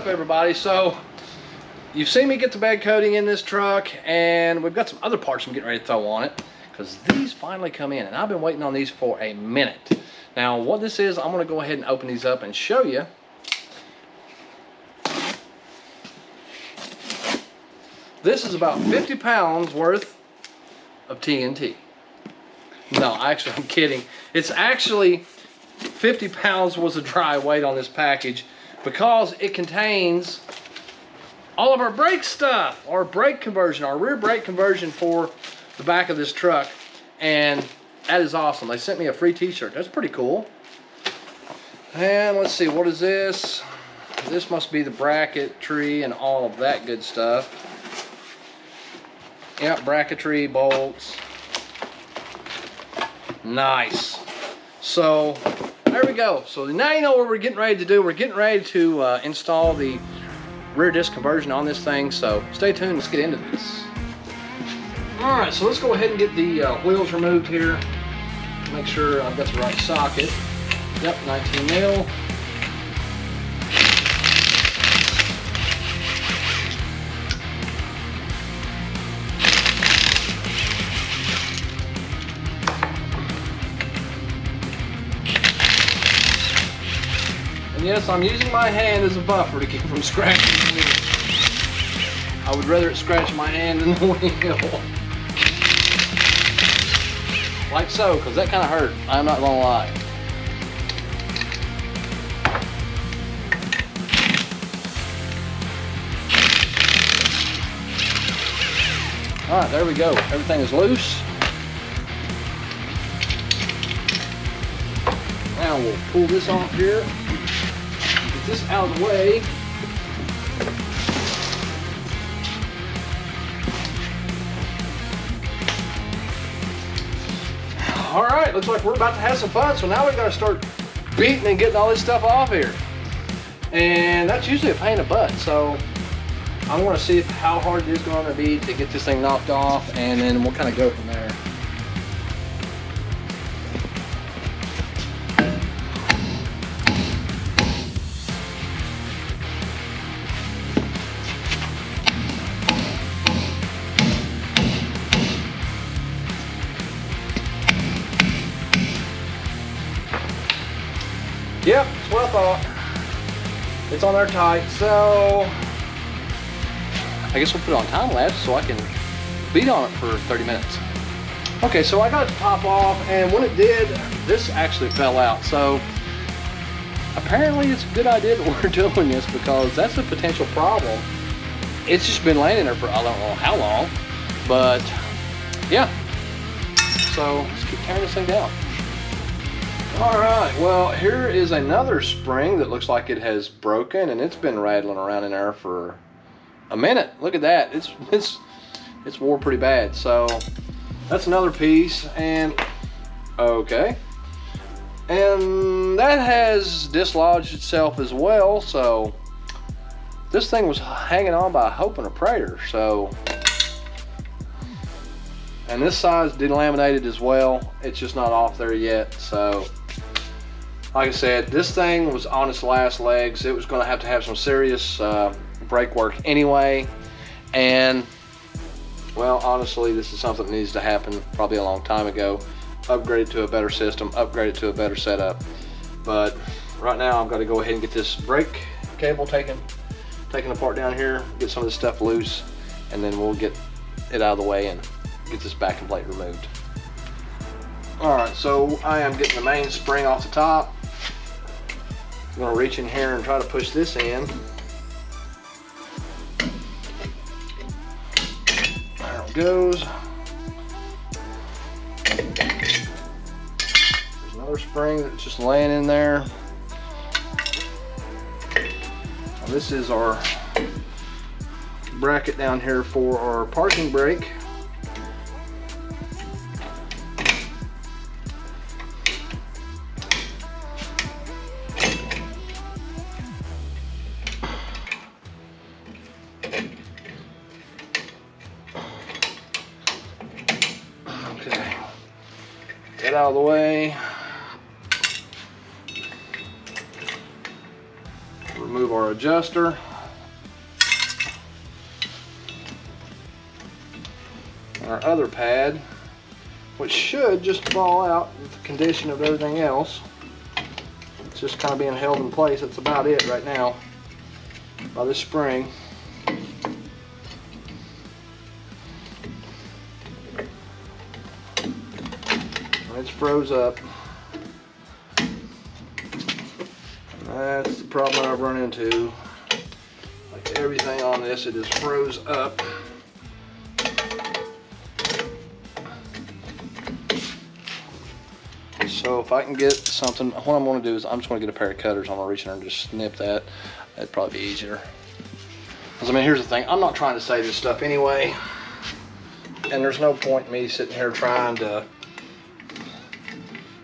up, everybody? So you've seen me get the bed coating in this truck, and we've got some other parts I'm getting ready to throw on it because these finally come in, and I've been waiting on these for a minute. Now what this is, I'm going to go ahead and open these up and show you. This is about 50 pounds worth of TNT. No, actually, I'm kidding. It's actually 50 pounds worth of dry weight on this package because it contains all of our brake stuff, our brake conversion, our rear brake conversion for the back of this truck. And that is awesome. They sent me a free t-shirt. That's pretty cool. And let's see, what is this? This must be the bracketry and all of that good stuff. Yeah, bracketry, bolts. Nice. So there we go. So now you know what we're getting ready to do. We're getting ready to install the rear disc conversion on this thing. So stay tuned. Let's get into this. All right. So let's go ahead and get the wheels removed here. Make sure I've got the right socket. Yep, 19 mil. Yes, I'm using my hand as a buffer to keep from scratching the wheel. I would rather it scratch my hand than the wheel. Like so, because that kind of hurt. I'm not going to lie. Alright, there we go. Everything is loose. Now we'll pull this off here. This out of the way. All right, looks like we're about to have some fun. So now we got to start beating and getting all this stuff off here. And that's usually a pain in the butt. So I want to see how hard it is going to be to get this thing knocked off, and then we'll kind of go from there. Yep, that's what I thought. It's on there tight, so I guess we'll put it on time lapse so I can beat on it for 30 minutes. Okay, so I got it to pop off, and when it did, this actually fell out. So apparently it's a good idea that we're doing this because that's a potential problem. It's just been laying there for I don't know how long, but yeah. So let's keep tearing this thing down. All right, well, here is another spring that looks like it has broken, and it's been rattling around in there for a minute. Look at that. It's wore pretty bad. So that's another piece, and okay. And that has dislodged itself as well. So this thing was hanging on by a hope and a prayer. So, and this side's delaminated as well. It's just not off there yet. So like I said, this thing was on its last legs. It was going to have some serious brake work anyway. And, well, honestly, this is something that needs to happen probably a long time ago. Upgrade it to a better system, upgrade it to a better setup. But right now, I've got to go ahead and get this brake cable taken apart down here, get some of this stuff loose, and then we'll get it out of the way and get this backing plate removed. All right, so I am getting the main spring off the top. I'm going to reach in here and try to push this in. There it goes. There's another spring that's just laying in there. Now this is our bracket down here for our parking brake. Get out of the way. Remove our adjuster. our other pad, which should just fall out with the condition of everything else. It's just kind of being held in place. That's about it right now by this spring. It's froze up. That's the problem I've run into. Like everything on this, it is froze up. So if I can get something, what I'm going to do is I'm just going to get a pair of cutters. I'm going to reach in there and just snip that. That'd probably be easier. Because I mean, here's the thing. I'm not trying to save this stuff anyway. And there's no point in me sitting here trying to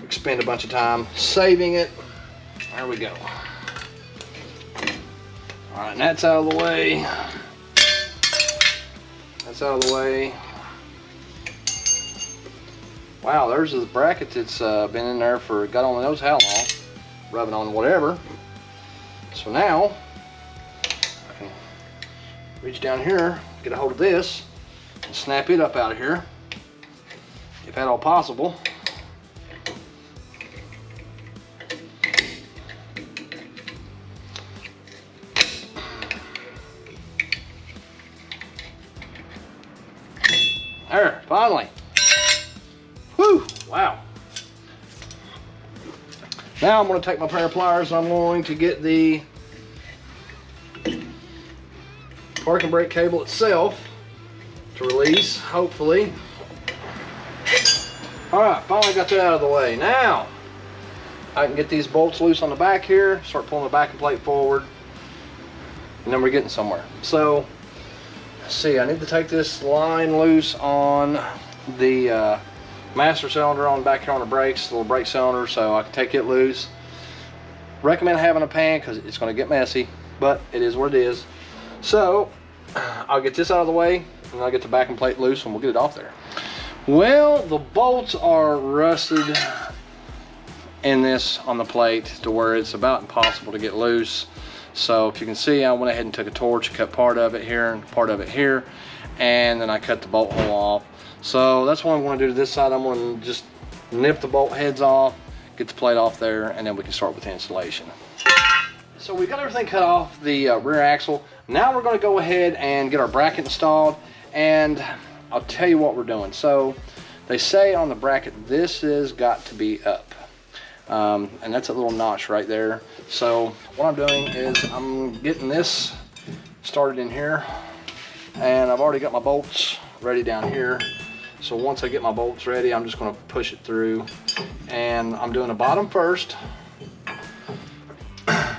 expend a bunch of time saving it. There we go. All right, and that's out of the way. That's out of the way. Wow, there's the bracket that's been in there for God only knows how long, rubbing on whatever. So now I can reach down here, get a hold of this, and snap it up out of here, if at all possible. There, finally. Whew, wow. Now I'm going to take my pair of pliers and I'm going to get the parking brake cable itself to release, hopefully. Alright, finally got that out of the way. Now, I can get these bolts loose on the back here, start pulling the backing plate forward, and then we're getting somewhere. So, let's see, I need to take this line loose on the master cylinder on back here on the brakes, the little brake cylinder, so I can take it loose. Recommend having a pan because it's going to get messy, but it is what it is. So I'll get this out of the way and I'll get the backing plate loose and we'll get it off there. Well, the bolts are rusted in this on the plate to where it's about impossible to get loose. So if you can see, I went ahead and took a torch, cut part of it here and part of it here, and then I cut the bolt hole off. So that's what I'm going to do to this side. I'm going to just nip the bolt heads off, get the plate off there, and then we can start with the installation. So we got everything cut off the rear axle. Now we're going to go ahead and get our bracket installed, and I'll tell you what we're doing. So they say on the bracket this has got to be up, and that's a little notch right there. So what I'm doing is I'm getting this started in here, and I've already got my bolts ready down here. So once I get my bolts ready, I'm just going to push it through, and I'm doing the bottom first. And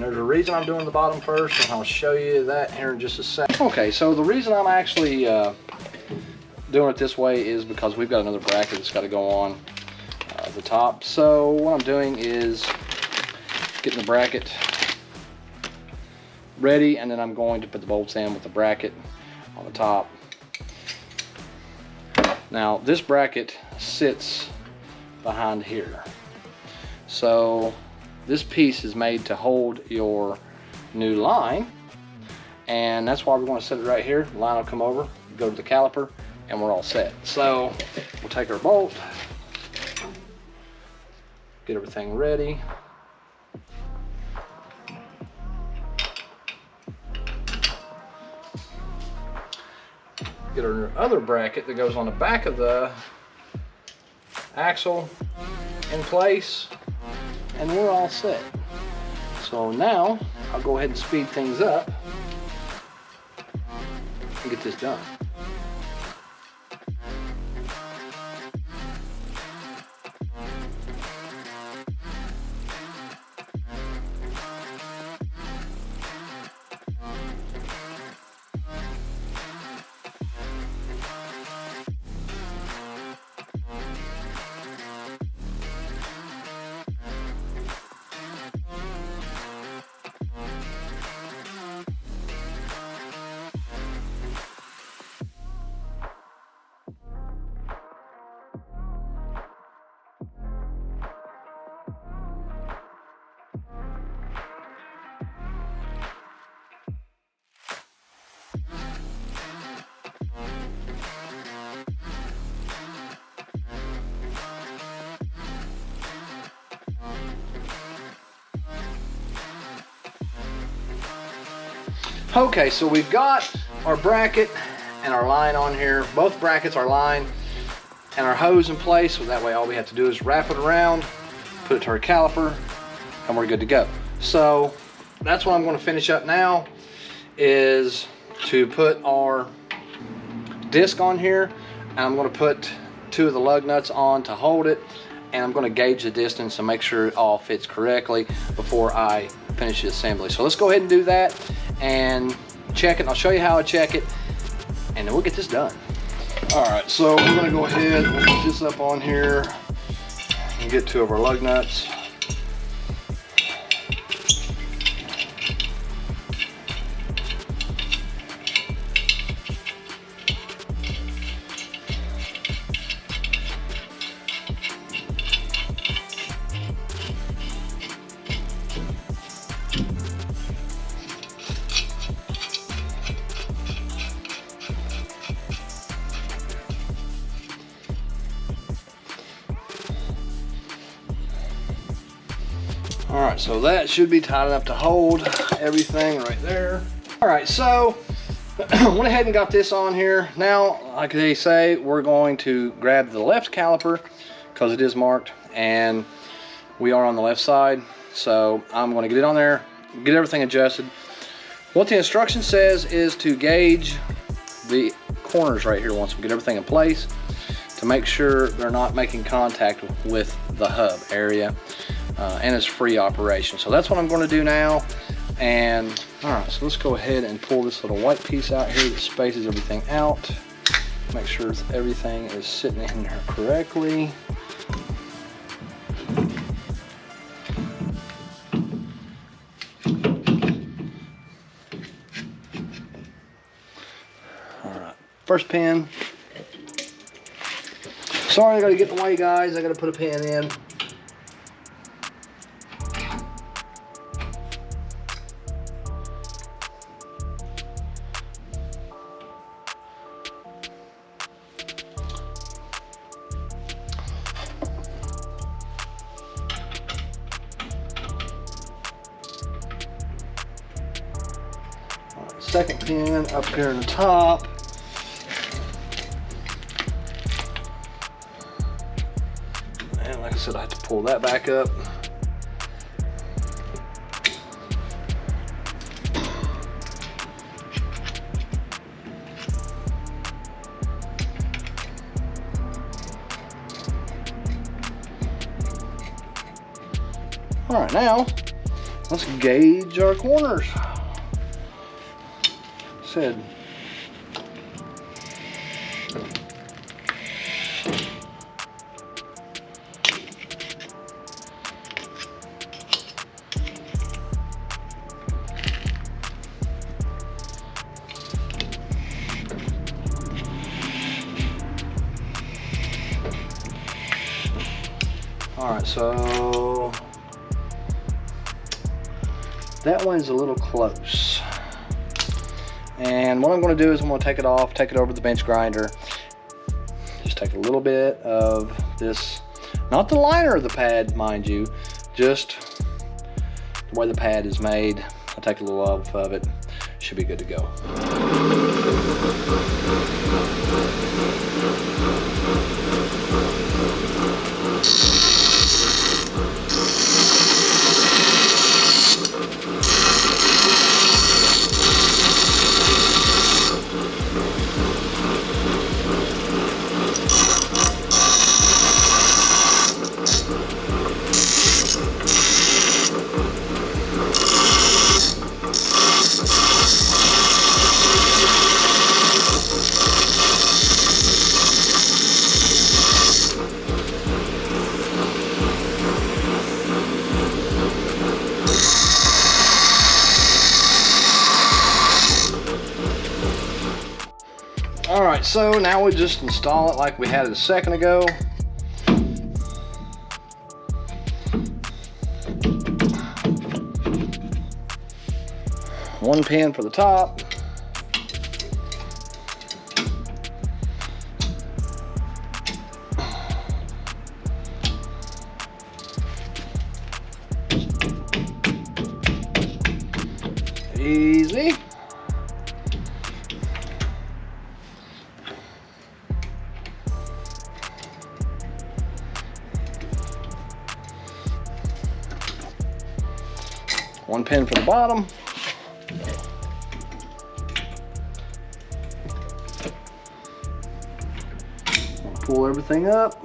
there's a reason I'm doing the bottom first, and I'll show you that here in just a second. Okay, so the reason I'm actually doing it this way is because we've got another bracket that's got to go on the top. So what I'm doing is getting the bracket ready, and then I'm going to put the bolts in with the bracket on the top. Now this bracket sits behind here, so this piece is made to hold your new line, and that's why we're going to set it right here. The line will come over, go to the caliper, and we're all set. So we'll take our bolt, get everything ready. Get our other bracket that goes on the back of the axle in place, and we're all set. So now I'll go ahead and speed things up and get this done. Okay, so we've got our bracket and our line on here. Both brackets, our line, and our hose in place, so that way all we have to do is wrap it around, put it to our caliper, and we're good to go. So that's what I'm going to finish up now, is to put our disc on here, and I'm going to put 2 of the lug nuts on to hold it, and I'm going to gauge the distance and make sure it all fits correctly before I finish the assembly. So let's go ahead and do that and check it. I'll show you how I check it, and then we'll get this done. All right, so we're going to go ahead and put this up on here and get 2 of our lug nuts. All right, so that should be tight enough to hold everything right there. All right, so went ahead and got this on here. Now, like they say, we're going to grab the left caliper because it is marked, and we are on the left side. So I'm going to get it on there, get everything adjusted. What the instruction says is to gauge the corners right here once we get everything in place to make sure they're not making contact with the hub area. And it's free operation. So that's what I'm going to do now. And all right, so let's go ahead and pull this little white piece out here that spaces everything out. Make sure everything is sitting in there correctly. All right, first pin. Sorry, I got to get in the way, guys. I got to put a pin in. Second pin up here in the top. And like I said, I have to pull that back up. All right, now let's gauge our corners. Said all right, so that one's a little close. And what I'm going to do is I'm going to take it off, take it over the bench grinder. Just take a little bit of this, not the liner of the pad, mind you, just the way the pad is made. I'll take a little off of it. Should be good to go. All right, so now we just install it like we had it a second ago. One pin for the top. Easy. One pin for the bottom. Pull everything up.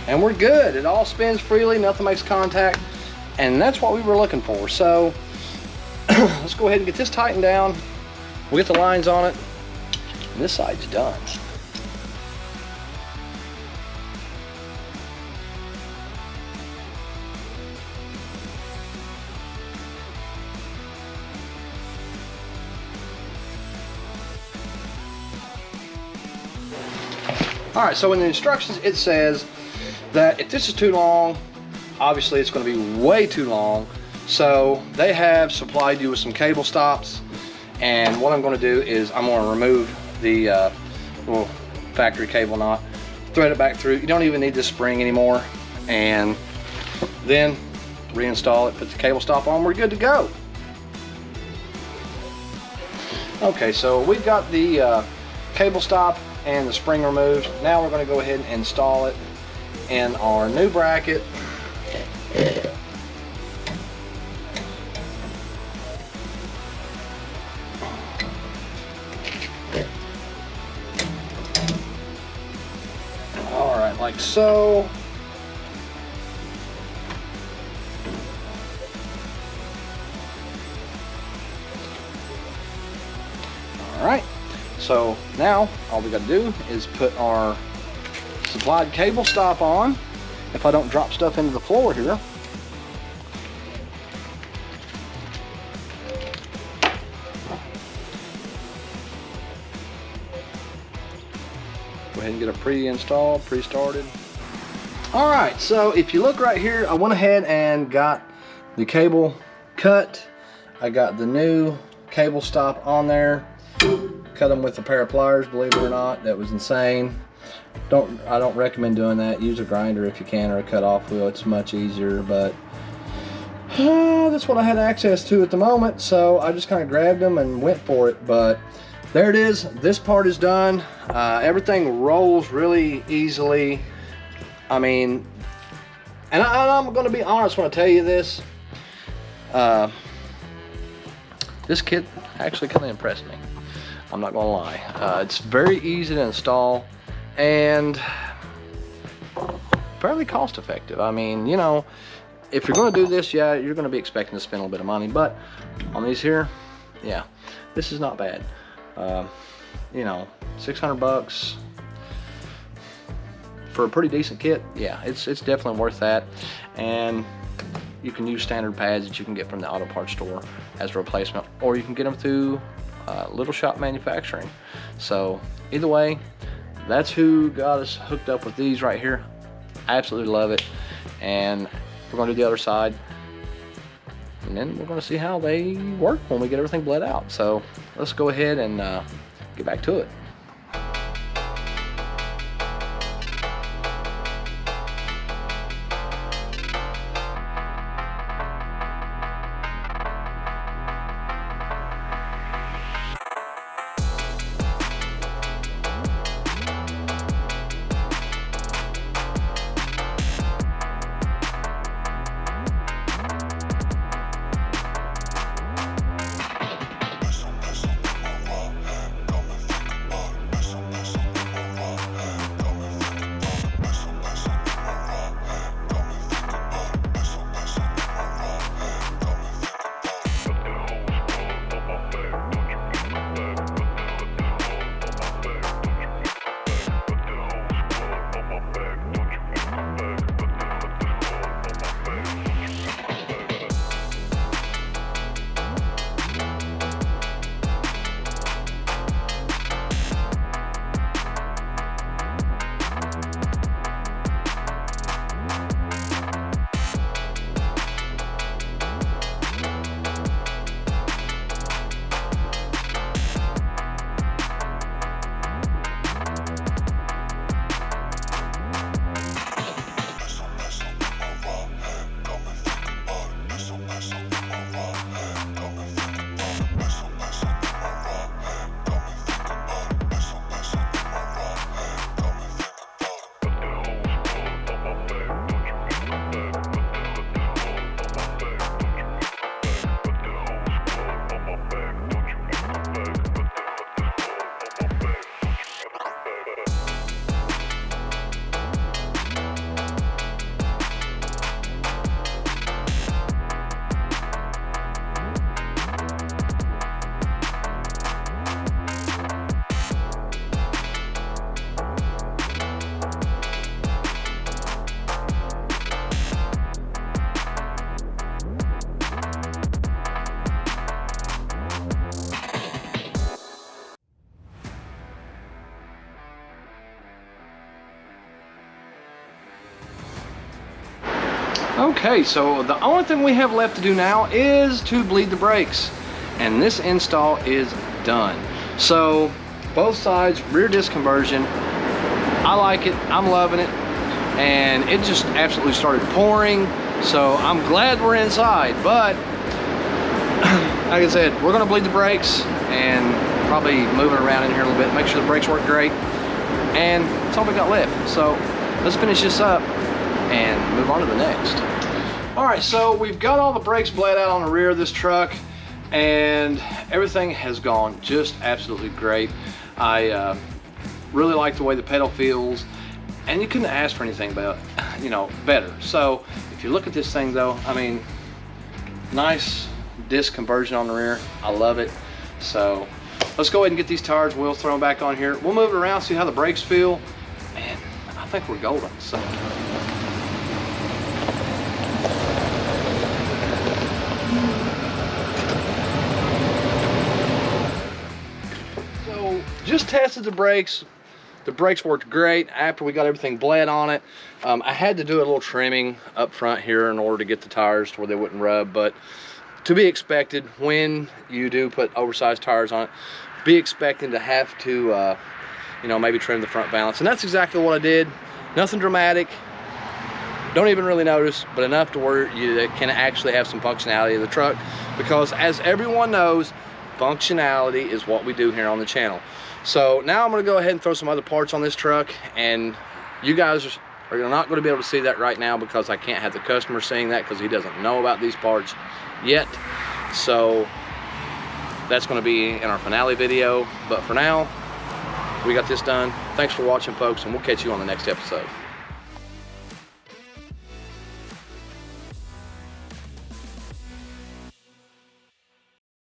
And we're good. It all spins freely, nothing makes contact, and that's what we were looking for. So let's go ahead and get this tightened down. We'll get the lines on it, and this side's done. All right, so in the instructions it says that if this is too long, obviously it's going to be way too long. So they have supplied you with some cable stops, and what I'm going to do is I'm going to remove the little factory cable knot, thread it back through. You don't even need this spring anymore, and then reinstall it, put the cable stop on, we're good to go. Okay, so we've got the cable stop and the spring removed. Now we're going to go ahead and install it in our new bracket. All right, like so. All right, so now all we got to do is put our supplied cable stop on. If I don't drop stuff into the floor here. Go ahead and get it pre-installed, pre-started. All right, so if you look right here, I went ahead and got the cable cut. I got the new cable stop on there. Cut them with a pair of pliers, believe it or not. That was insane. I don't recommend doing that. Use a grinder if you can, or a cut-off wheel. It's much easier, but that's what I had access to at the moment, so I just kind of grabbed them and went for it. But there it is. This part is done. Everything rolls really easily. I mean, and I'm going to be honest when I tell you this. This kit actually kind of impressed me. I'm not going to lie. It's very easy to install and fairly cost effective. I mean, you know, if you're going to do this, yeah, you're going to be expecting to spend a little bit of money, but on these here, yeah, this is not bad. You know, 600 bucks for a pretty decent kit. Yeah, it's definitely worth that. And you can use standard pads that you can get from the auto parts store as a replacement, or you can get them through Little Shop Manufacturing. So either way, that's who got us hooked up with these right here. I absolutely love it. And we're going to do the other side, and then we're going to see how they work when we get everything bled out. So let's go ahead and get back to it. Okay, so the only thing we have left to do now is to bleed the brakes, and this install is done. So both sides, rear disc conversion, I like it, I'm loving it, and it just absolutely started pouring, so I'm glad we're inside. But like I said, we're gonna bleed the brakes and probably move it around in here a little bit, make sure the brakes work great, and that's all we got left. So let's finish this up and move on to the next. All right, so we've got all the brakes bled out on the rear of this truck, and everything has gone just absolutely great. I really like the way the pedal feels, and you couldn't ask for anything about, you know, better. So if you look at this thing though, I mean, nice disc conversion on the rear, I love it. So let's go ahead and get these tires, wheels, throw them back on here. We'll move it around, see how the brakes feel, and I think we're golden. So just tested the brakes. The brakes worked great after we got everything bled on it. I had to do a little trimming up front here in order to get the tires to where they wouldn't rub, but to be expected when you do put oversized tires on it. Be expecting to have to you know, maybe trim the front balance, and that's exactly what I did. Nothing dramatic, don't even really notice, but enough to where you can actually have some functionality of the truck, because as everyone knows, functionality is what we do here on the channel. So now I'm going to go ahead and throw some other parts on this truck, and you guys are not going to be able to see that right now because I can't have the customer seeing that because he doesn't know about these parts yet. So that's going to be in our finale video, but for now we got this done. Thanks for watching, folks, and we'll catch you on the next episode.